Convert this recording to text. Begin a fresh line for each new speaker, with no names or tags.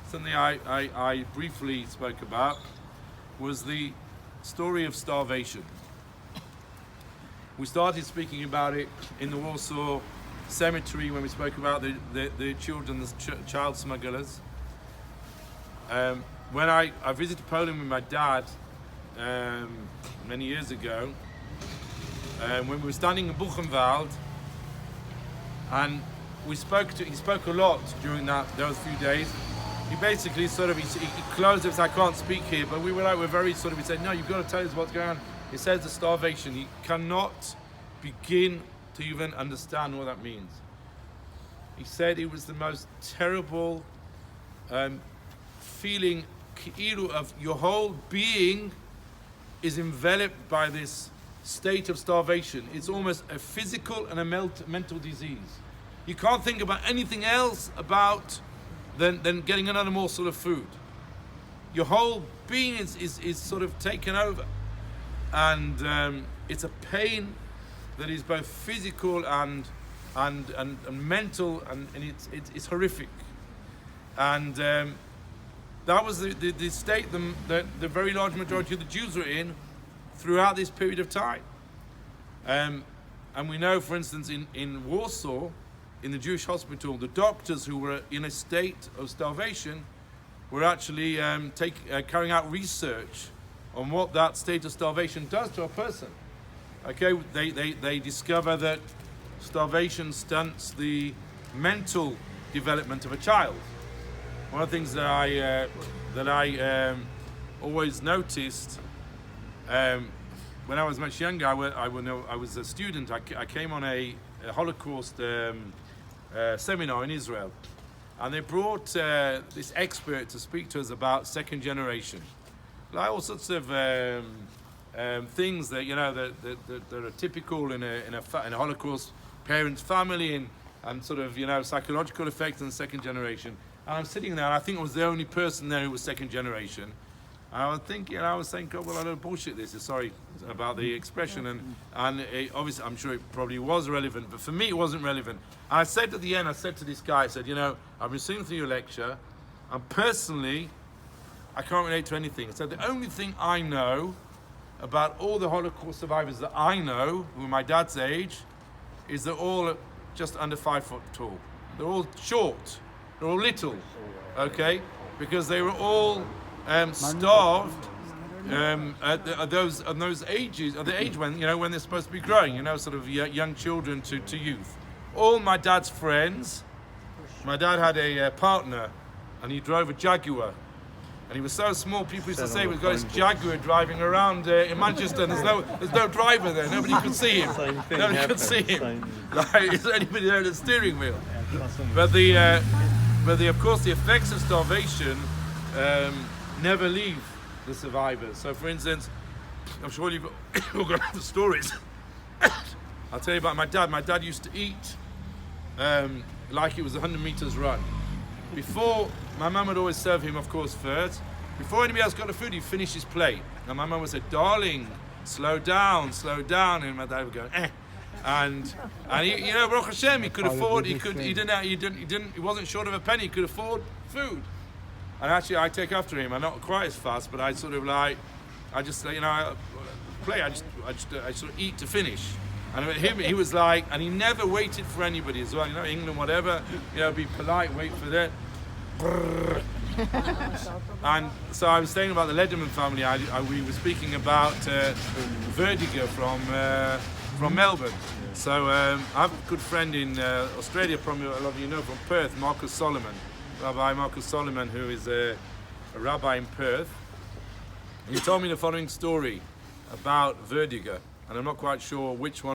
something I briefly spoke about was the story of starvation. We started speaking about it in the Warsaw Cemetery when we spoke about the children, the child smugglers. When I visited Poland with my dad many years ago, when we were standing in Buchenwald, and he spoke a lot during those few days. He basically he closed it, I can't speak here, but we said, no, you've got to tell us what's going on. He says the starvation, he cannot begin to even understand what that means. He said it was the most terrible feeling of your whole being is enveloped by this state of starvation. It's almost a physical and a mental disease. You can't think about anything else than getting another morsel of food. Your whole being is sort of taken over. And it's a pain that is both physical and mental, and it's horrific. And that was the state that the very large majority of the Jews were in throughout this period of time. And we know, for instance, in Warsaw, in the Jewish hospital, the doctors who were in a state of starvation were actually carrying out research on what that state of starvation does to a person. Okay, they discover that starvation stunts the mental development of a child. One of the things that I always noticed when I was much younger, I was a student. I came on a Holocaust seminar in Israel, and they brought this expert to speak to us about second generation, like all sorts of things that that are typical in a Holocaust parent's family, and sort of psychological effects on second generation. And I'm sitting there, and I think I was the only person there who was second generation. And I was thinking, I was saying, God, well, I don't bullshit this. Sorry about the expression, and obviously, I'm sure it probably was relevant, but for me, it wasn't relevant. And I said at the end, I said to this guy, I said, I've been listening to your lecture, and personally, I can't relate to anything. I said, the only thing I know about all the Holocaust survivors that I know, who are my dad's age, is they're all just under 5 foot tall. They're all short. They're all little, okay? Because they were all starved at those ages, at the age when they're supposed to be growing, sort of young children to youth. All my dad's friends, my dad had a partner, and he drove a Jaguar. And he was so small, people used to say we've got this Jaguar driving around in Manchester, and there's no driver there, nobody could see him. Nobody could see him. Like, is there anybody there at the steering wheel? But of course the effects of starvation never leave the survivors. So for instance, I'm sure you've got the stories. I'll tell you about my dad. My dad used to eat like it was a 100 meters run. Before, my mum would always serve him, of course, first. Before anybody else got the food, he'd finish his plate. And my mum would say, darling, slow down. And my dad would go, eh. And he, Baruch Hashem, he could afford, he wasn't short of a penny, he could afford food. And actually, I take after him. I'm not quite as fast, but I sort of I just sort of eat to finish. And him, he was like, and he never waited for anybody as well. England, whatever, be polite, wait for that. And so I was saying about the Lederman family. We were speaking about vertigo from Melbourne. So I have a good friend in Australia, probably a lot of you know, from Perth, Marcus Solomon. Rabbi Marcus Solomon, who is a rabbi in Perth. He told me the following story about vertigo, and I'm not quite sure which one